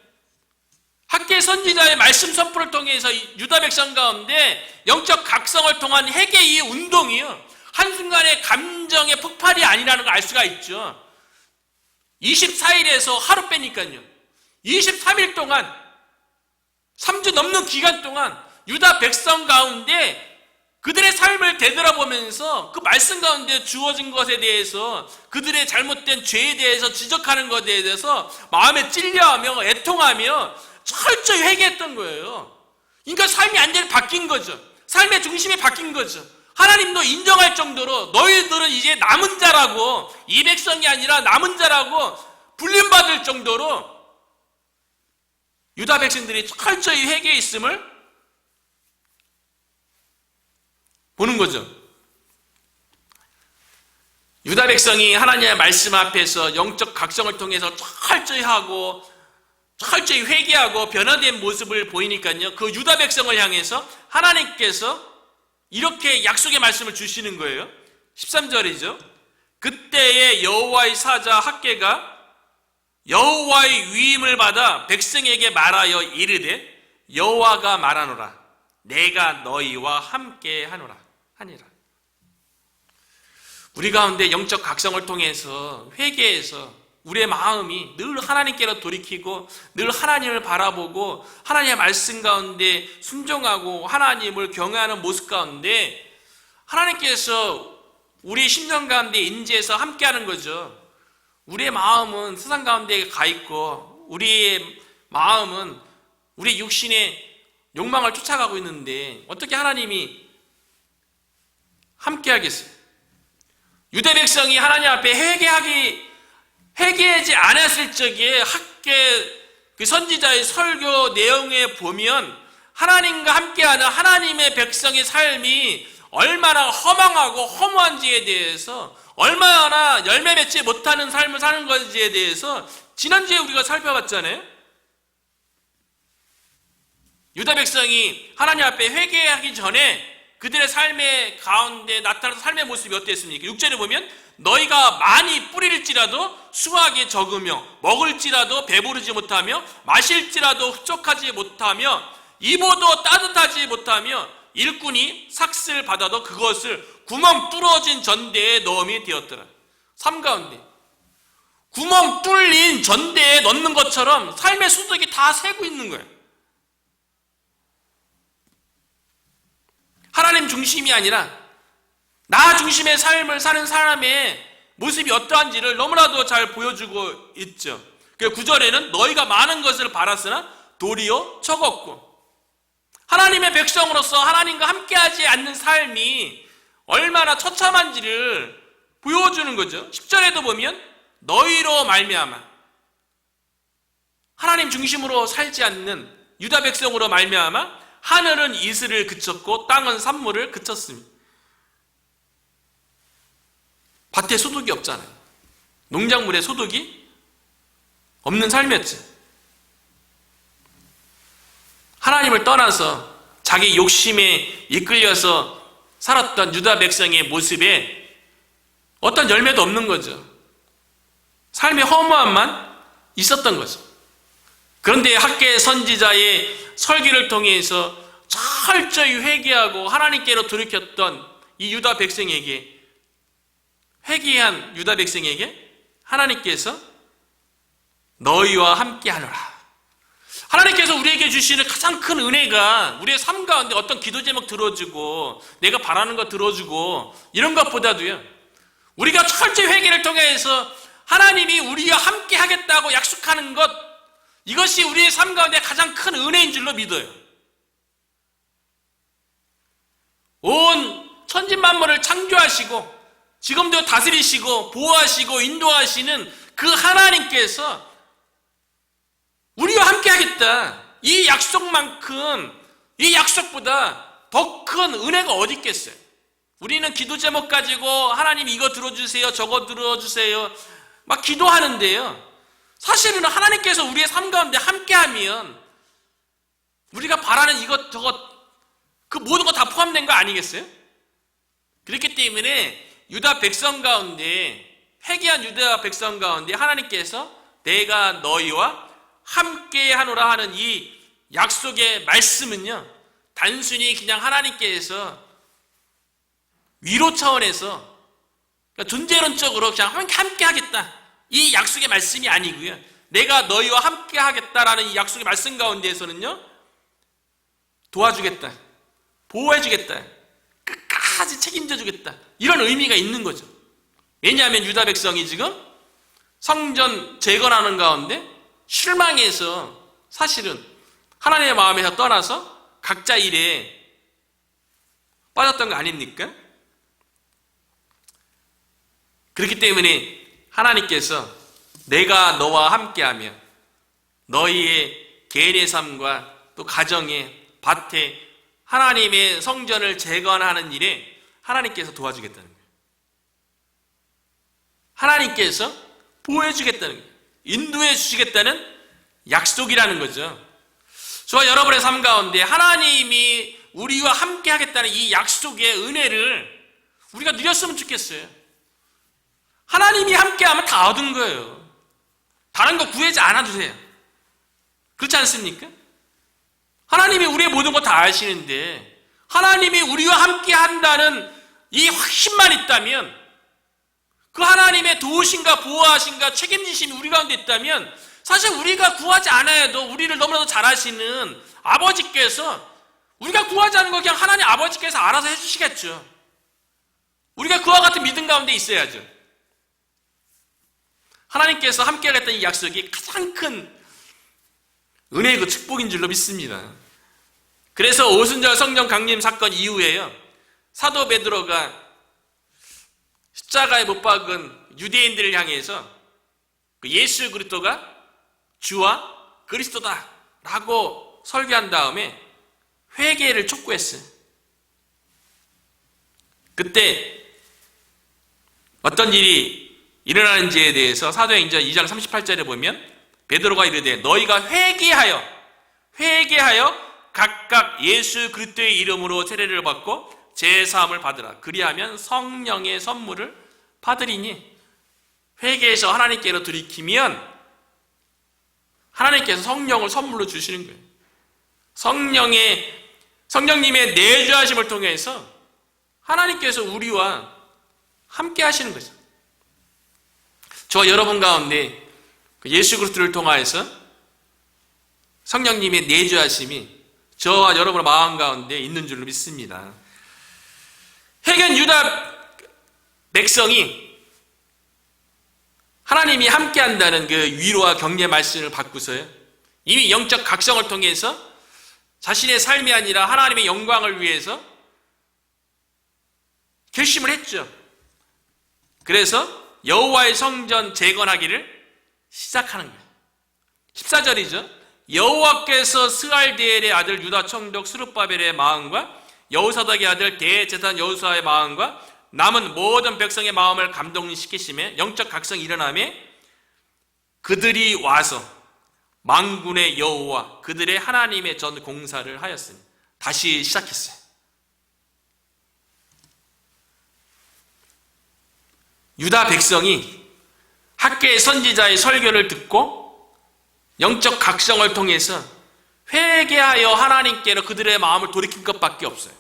학개 선지자의 말씀 선포를 통해서 유다 백성 가운데 영적 각성을 통한 회개의 운동이요, 한순간의 감정의 폭발이 아니라는 걸 알 수가 있죠. 24일에서 하루 빼니까요, 23일 동안, 3주 넘는 기간 동안 유다 백성 가운데 그들의 삶을 되돌아보면서 그 말씀 가운데 주어진 것에 대해서, 그들의 잘못된 죄에 대해서 지적하는 것에 대해서 마음에 찔려하며 애통하며 철저히 회개했던 거예요. 그러니까 삶이 완전히 바뀐 거죠. 삶의 중심이 바뀐 거죠. 하나님도 인정할 정도로 너희들은 이제 남은 자라고, 이 백성이 아니라 남은 자라고 불림받을 정도로 유다 백성들이 철저히 회개했음을 보는 거죠. 유다 백성이 하나님의 말씀 앞에서 영적 각성을 통해서 철저히 하고 철저히 회개하고 변화된 모습을 보이니까요, 그 유다 백성을 향해서 하나님께서 이렇게 약속의 말씀을 주시는 거예요. 13절이죠. 그때의 여호와의 사자 학개가 여호와의 위임을 받아 백성에게 말하여 이르되 여호와가 말하노라, 내가 너희와 함께 하노라 하니라. 우리 가운데 영적 각성을 통해서 회개해서 우리의 마음이 늘 하나님께로 돌이키고 늘 하나님을 바라보고 하나님의 말씀 가운데 순종하고 하나님을 경외하는 모습 가운데 하나님께서 우리의 심령 가운데 임재해서 함께하는 거죠. 우리의 마음은 세상 가운데 가 있고 우리의 마음은 우리의 육신의 욕망을 쫓아가고 있는데 어떻게 하나님이 함께하겠어요? 유대 백성이 하나님 앞에 회개하지 않았을 적에 학개 그 선지자의 설교 내용에 보면 하나님과 함께하는 하나님의 백성의 삶이 얼마나 허망하고 허무한지에 대해서, 얼마나 열매 맺지 못하는 삶을 사는 건지에 대해서 지난주에 우리가 살펴봤잖아요. 유다 백성이 하나님 앞에 회개하기 전에 그들의 삶의 가운데 나타나는 삶의 모습이 어땠습니까? 6절에 보면 너희가 많이 뿌릴지라도 수확이 적으며 먹을지라도 배부르지 못하며 마실지라도 흡족하지 못하며 입어도 따뜻하지 못하며 일꾼이 삭슬 받아도 그것을 구멍 뚫어진 전대에 넣음이 되었더라. 삶 가운데 구멍 뚫린 전대에 넣는 것처럼 삶의 소득이 다 새고 있는 거예요. 하나님 중심이 아니라 나 중심의 삶을 사는 사람의 모습이 어떠한지를 너무나도 잘 보여주고 있죠. 그 9절에는 너희가 많은 것을 바랐으나 도리어 적었고, 하나님의 백성으로서 하나님과 함께하지 않는 삶이 얼마나 처참한지를 보여주는 거죠. 10절에도 보면 너희로 말미암아, 하나님 중심으로 살지 않는 유다 백성으로 말미암아 하늘은 이슬을 그쳤고 땅은 산물을 그쳤습니다. 밭에 소득이 없잖아요. 농작물에 소득이 없는 삶이었죠. 하나님을 떠나서 자기 욕심에 이끌려서 살았던 유다 백성의 모습에 어떤 열매도 없는 거죠. 삶의 허무함만 있었던 거죠. 그런데 학개 선지자의 설교를 통해서 철저히 회개하고 하나님께로 돌이켰던 이 유다 백성에게, 회개한 유다 백성에게 하나님께서 너희와 함께하노라. 하나님께서 우리에게 주시는 가장 큰 은혜가 우리의 삶 가운데 어떤 기도 제목 들어주고 내가 바라는 거 들어주고 이런 것보다도요, 우리가 철저히 회개를 통해서 하나님이 우리와 함께 하겠다고 약속하는 것, 이것이 우리의 삶 가운데 가장 큰 은혜인 줄로 믿어요. 온 천지만물을 창조하시고 지금도 다스리시고 보호하시고 인도하시는 그 하나님께서 우리와 함께 하겠다, 이 약속만큼, 이 약속보다 더 큰 은혜가 어디 있겠어요? 우리는 기도 제목 가지고 하나님 이거 들어주세요, 저거 들어주세요 막 기도하는데요, 사실은 하나님께서 우리의 삶 가운데 함께하면 우리가 바라는 이것 저것 그 모든 거 다 포함된 거 아니겠어요? 그렇기 때문에 유다 백성 가운데, 회개한 유다 백성 가운데 하나님께서 내가 너희와 함께하노라 하는 이 약속의 말씀은요, 단순히 그냥 하나님께서 위로 차원에서 그러니까 존재론적으로 그냥 함께 하겠다, 이 약속의 말씀이 아니고요, 내가 너희와 함께 하겠다라는 이 약속의 말씀 가운데에서는요, 도와주겠다, 보호해주겠다, 끝까지 책임져 주겠다, 이런 의미가 있는 거죠. 왜냐하면 유다 백성이 지금 성전 재건하는 가운데 실망해서 사실은 하나님의 마음에서 떠나서 각자 일에 빠졌던 거 아닙니까? 그렇기 때문에 하나님께서 내가 너와 함께하며 너희의 개인의 삶과 또 가정의 밭에 하나님의 성전을 재건하는 일에 하나님께서 도와주겠다는 거예요. 하나님께서 보호해 주겠다는 거예요. 인도해 주시겠다는 약속이라는 거죠. 저와 여러분의 삶 가운데 하나님이 우리와 함께 하겠다는 이 약속의 은혜를 우리가 누렸으면 좋겠어요. 하나님이 함께하면 다 얻은 거예요. 다른 거 구하지 않아도 돼요. 그렇지 않습니까? 하나님이 우리의 모든 거 다 아시는데 하나님이 우리와 함께 한다는 이 확신만 있다면, 그 하나님의 도우심과 보호하심과 책임지심이 우리 가운데 있다면 사실 우리가 구하지 않아도 우리를 너무나도 잘 아시는 아버지께서, 우리가 구하지 않은 거 그냥 하나님 아버지께서 알아서 해주시겠죠. 우리가 그와 같은 믿음 가운데 있어야죠. 하나님께서 함께 하겠다는 이 약속이 가장 큰 은혜이고 축복인 줄로 믿습니다. 그래서 오순절 성령 강림 사건 이후에요, 사도 베드로가 십자가에 못 박은 유대인들을 향해서 예수 그리스도가 주와 그리스도다 라고 설교한 다음에 회개를 촉구했어요. 그때 어떤 일이 일어나는지에 대해서 사도행전 2장 38절에 보면 베드로가 이르되 너희가 회개하여 각각 예수 그리스도의 이름으로 세례를 받고 제사함을 받으라. 그리하면 성령의 선물을 받으리니. 회개해서 하나님께로 돌이키면 하나님께서 성령을 선물로 주시는 거예요. 성령님의 내주하심을 통해서 하나님께서 우리와 함께 하시는 거죠. 저와 여러분 가운데 예수 그리스도를 통하여서 성령님의 내주하심이 저와 여러분의 마음 가운데 있는 줄로 믿습니다. 해gen 유다 백성이 하나님이 함께한다는 그 위로와 격려 말씀을 받고서요, 이미 영적 각성을 통해서 자신의 삶이 아니라 하나님의 영광을 위해서 결심을 했죠. 그래서 여호와의 성전 재건하기를 시작하는 거예요. 14절이죠. 여호와께서 스알디엘의 아들 유다 총독 스룹바벨의 마음과 여호사닥의 아들 대제사장 여호수아의 마음과 남은 모든 백성의 마음을 감동시키시며 영적 각성이 일어나며 그들이 와서 만군의 여호와 그들의 하나님의 전 공사를 하였으니 다시 시작했어요. 유다 백성이 학개의 선지자의 설교를 듣고 영적 각성을 통해서 회개하여 하나님께로 그들의 마음을 돌이킨 것밖에 없어요.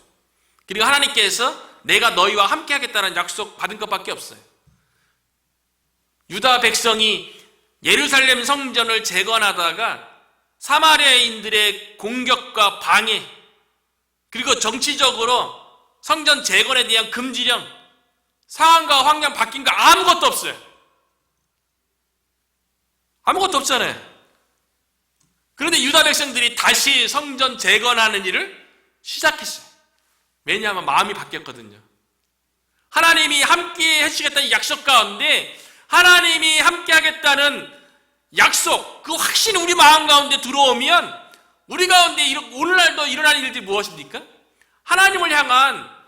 그리고 하나님께서 내가 너희와 함께 하겠다는 약속 받은 것밖에 없어요. 유다 백성이 예루살렘 성전을 재건하다가 사마리아인들의 공격과 방해, 그리고 정치적으로 성전 재건에 대한 금지령, 상황과 환경 바뀐 거 아무것도 없어요. 아무것도 없잖아요. 그런데 유다 백성들이 다시 성전 재건하는 일을 시작했어요. 왜냐하면 마음이 바뀌었거든요. 하나님이 함께 해주시겠다는 약속 가운데 하나님이 함께 하겠다는 약속, 그 확신이 우리 마음 가운데 들어오면 우리 가운데 오늘날도 일어나는 일들이 무엇입니까? 하나님을 향한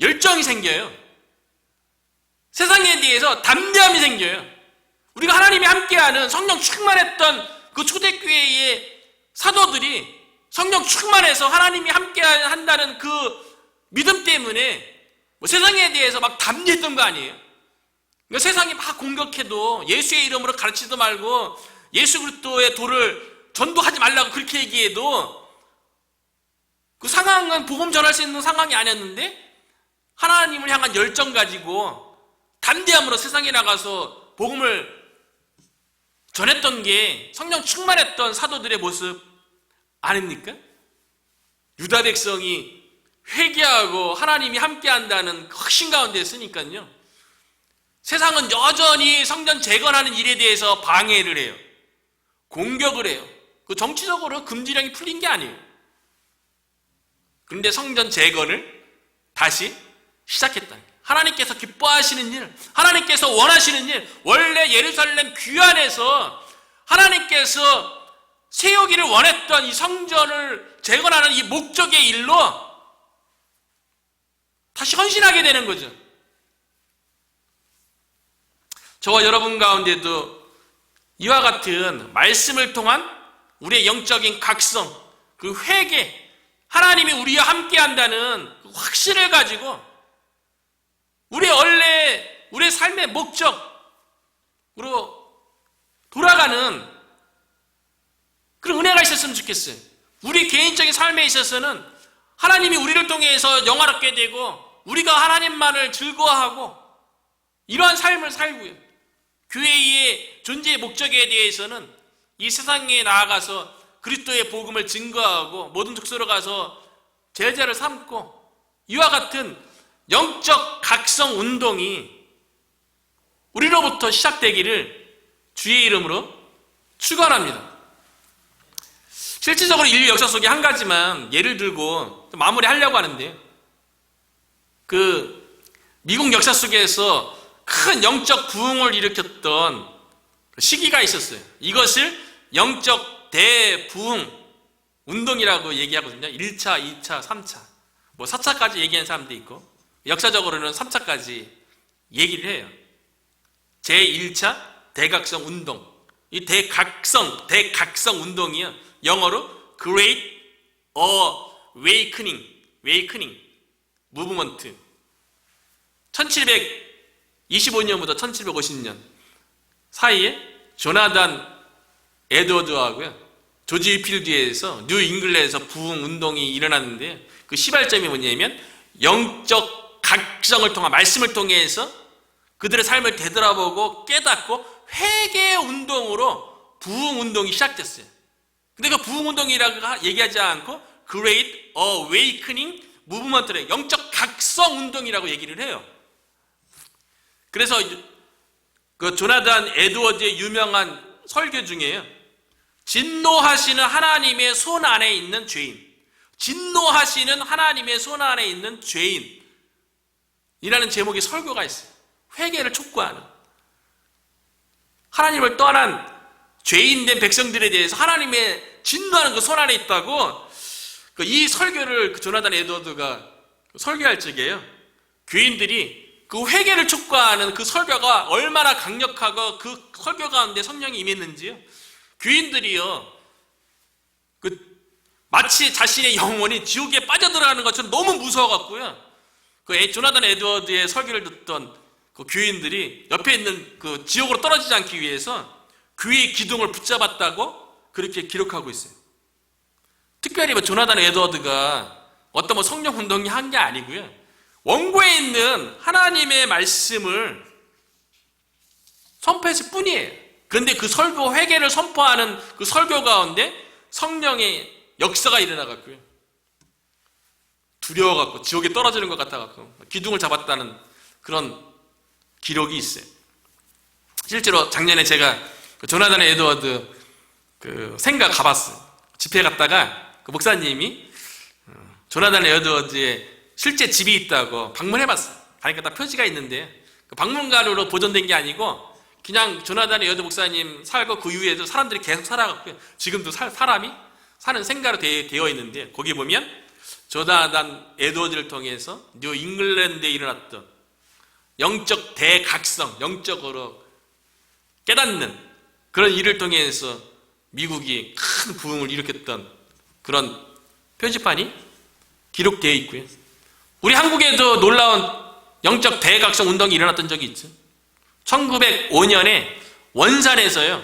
열정이 생겨요. 세상에 대해서 담대함이 생겨요. 우리가 하나님이 함께하는 성령 충만했던 그 초대교회의 사도들이 성령 충만해서 하나님이 함께 한다는 그 믿음 때문에 세상에 대해서 막 담대했던 거 아니에요? 그러니까 세상이 막 공격해도 예수의 이름으로 가르치지도 말고 예수 그리스도의 도를 전도하지 말라고 그렇게 얘기해도 그 상황은 복음 전할 수 있는 상황이 아니었는데 하나님을 향한 열정 가지고 담대함으로 세상에 나가서 복음을 전했던 게 성령 충만했던 사도들의 모습 아닙니까? 유다 백성이 회개하고 하나님이 함께한다는 확신 가운데 있으니까요. 세상은 여전히 성전 재건하는 일에 대해서 방해를 해요. 공격을 해요. 그 정치적으로 금지령이 풀린 게 아니에요. 그런데 성전 재건을 다시 시작했다는 거예요. 하나님께서 기뻐하시는 일, 하나님께서 원하시는 일, 원래 예루살렘 귀환에서 하나님께서 세우기를 원했던 이 성전을 재건하는 이 목적의 일로 다시 헌신하게 되는 거죠. 저와 여러분 가운데도 이와 같은 말씀을 통한 우리의 영적인 각성, 그 회개, 하나님이 우리와 함께한다는 그 확신을 가지고 우리의 삶의 목적으로 돌아가는 그런 은혜가 있었으면 좋겠어요. 우리 개인적인 삶에 있어서는 하나님이 우리를 통해서 영화롭게 되고 우리가 하나님만을 즐거워하고 이러한 삶을 살고요. 교회의 존재의 목적에 대해서는 이 세상에 나아가서 그리스도의 복음을 증거하고 모든 족속으로 가서 제자를 삼고 이와 같은 영적 각성 운동이 우리로부터 시작되기를 주의 이름으로 축원합니다. 실질적으로 인류 역사 속에 한 가지만 예를 들고 마무리하려고 하는데요. 미국 역사 속에서 큰 영적 부흥을 일으켰던 시기가 있었어요. 이것을 영적 대부흥 운동이라고 얘기하거든요. 1차, 2차, 3차. 뭐 4차까지 얘기하는 사람도 있고 역사적으로는 3차까지 얘기를 해요. 제1차 대각성 운동. 이 대각성 운동이요. 영어로 Great Awakening Movement. 1725년부터 1750년 사이에 조나단 에드워드하고요. 조지 위필드에서 뉴 잉글랜드에서 부흥 운동이 일어났는데 그 시발점이 뭐냐면 영적 각성을 통한 말씀을 통해서 그들의 삶을 되돌아보고 깨닫고 회개 운동으로 부흥 운동이 시작됐어요. 근데 그 부흥 운동이라고 얘기하지 않고 Great Awakening Movement를 영적 각성 운동이라고 얘기를 해요. 그래서 그 조나단 에드워드의 유명한 설교 중에요. 진노하시는 하나님의 손 안에 있는 죄인. 진노하시는 하나님의 손 안에 있는 죄인. 이라는 제목의 설교가 있어요. 회개를 촉구하는. 하나님을 떠난 죄인된 백성들에 대해서 하나님의 진노하는 그 손 안에 있다고 이 설교를 조나단 에드워드가 설교할 적에요. 교인들이 그 회개를 촉구하는 그 설교가 얼마나 강력하고 그 설교 가운데 성령이 임했는지요. 교인들이요, 마치 자신의 영혼이 지옥에 빠져들어가는 것처럼 너무 무서워갖고요. 조나단 에드워드의 설교를 듣던 그 교인들이 옆에 있는 그 지옥으로 떨어지지 않기 위해서 귀의 기둥을 붙잡았다고 그렇게 기록하고 있어요. 특별히 조나단 에드워드가 어떤 성령 운동이 한 게 아니고요. 원고에 있는 하나님의 말씀을 선포했을 뿐이에요. 그런데 그 설교, 회개를 선포하는 그 설교 가운데 성령의 역사가 일어나갖고요. 두려워갖고 지옥에 떨어지는 것 같아갖고 기둥을 잡았다는 그런 기록이 있어요. 실제로 작년에 제가 조나단 에드워드 생가 가봤어요. 집회 갔다가 그 목사님이 조나단 에드워드의 실제 집이 있다고 방문해봤어요. 가니까 다 표지가 있는데 그 방문가로 보존된 게 아니고 그냥 조나단 에드워드 목사님 살고 그 이후에도 사람들이 계속 살아갔고요. 지금도 사람이 사는 생가로 되어 있는데 거기 보면 조나단 에드워드를 통해서 뉴 잉글랜드에 일어났던 영적 대각성, 영적으로 깨닫는 그런 일을 통해서 미국이 큰 부흥을 일으켰던 그런 표지판이 기록되어 있고요. 우리 한국에도 놀라운 영적 대각성 운동이 일어났던 적이 있죠. 1905년에 원산에서요.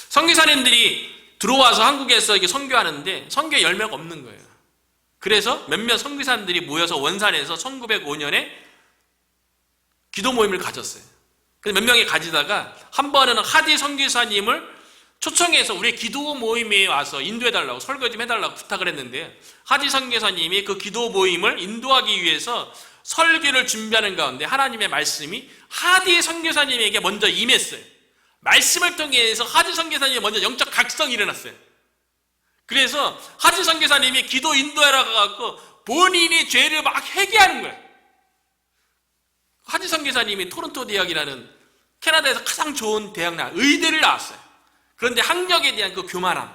선교사님들이 들어와서 한국에서 이렇게 선교하는데 선교에 열매가 없는 거예요. 그래서 몇몇 선교사님들이 모여서 원산에서 1905년에 기도 모임을 가졌어요. 그래서 몇 명이 가지다가 한 번은 하디 선교사님을 초청해서 우리 기도 모임에 와서 인도해달라고 설교 좀 해달라고 부탁을 했는데 하디 선교사님이 그 기도 모임을 인도하기 위해서 설교를 준비하는 가운데 하나님의 말씀이 하디 선교사님에게 먼저 임했어요. 말씀을 통해서 하디 선교사님이 먼저 영적 각성이 일어났어요. 그래서 하디 선교사님이 기도 인도하라고 해갖고 본인이 죄를 막 회개하는 거예요. 하디 선교사님이 토론토 대학이라는 캐나다에서 가장 좋은 대학 의대를 나왔어요. 그런데 학력에 대한 그 교만함,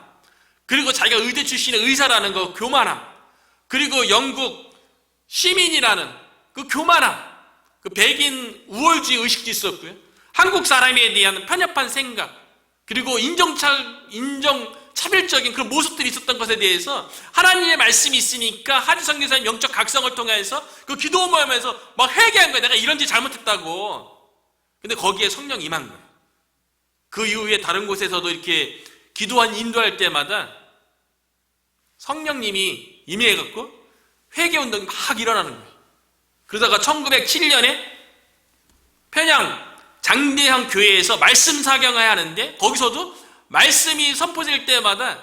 그리고 자기가 의대 출신의 의사라는 그 교만함, 그리고 영국 시민이라는 그 교만함, 그 백인 우월주의 의식도 있었고요. 한국 사람에 대한 편협한 생각, 그리고 인종차별적인 그런 모습들이 있었던 것에 대해서 하나님의 말씀이 있으니까 하디 선교사님 영적 각성을 통해서 그 기도 모임에서 막 회개한 거예요. 내가 이런 짓 잘못했다고. 근데 거기에 성령 임한 거예요. 그 이후에 다른 곳에서도 이렇게 인도할 때마다 성령님이 임해갖고 회개운동이 막 일어나는 거예요. 그러다가 1907년에 평양 장대항 교회에서 말씀 사경을 하는데 거기서도 말씀이 선포될 때마다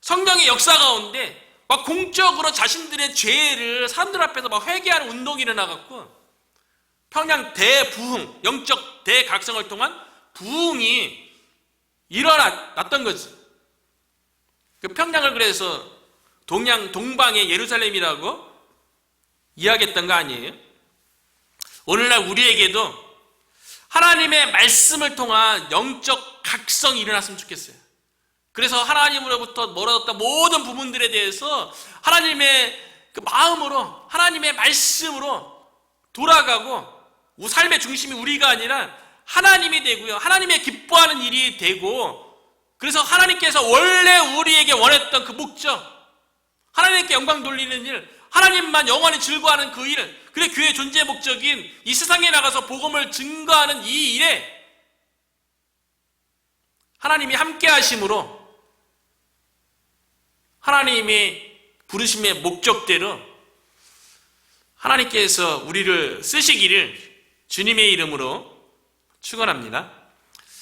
성령의 역사 가운데 막 공적으로 자신들의 죄를 사람들 앞에서 막 회개하는 운동이 일어나갖고 평양 대부흥, 영적 대각성을 통한 부흥이 일어났던 거지. 그 평양을 그래서 동방의 예루살렘이라고 이야기했던 거 아니에요? 오늘날 우리에게도 하나님의 말씀을 통한 영적 각성이 일어났으면 좋겠어요. 그래서 하나님으로부터 멀어졌던 모든 부분들에 대해서 하나님의 그 마음으로 하나님의 말씀으로 돌아가고 삶의 중심이 우리가 아니라 하나님이 되고요. 하나님의 기뻐하는 일이 되고, 그래서 하나님께서 원래 우리에게 원했던 그 목적, 하나님께 영광 돌리는 일, 하나님만 영원히 즐거워하는 그 일, 그래 교회의 존재 목적인 이 세상에 나가서 복음을 증거하는 이 일에 하나님이 함께 하심으로 하나님의 부르심의 목적대로 하나님께서 우리를 쓰시기를 주님의 이름으로 축원합니다.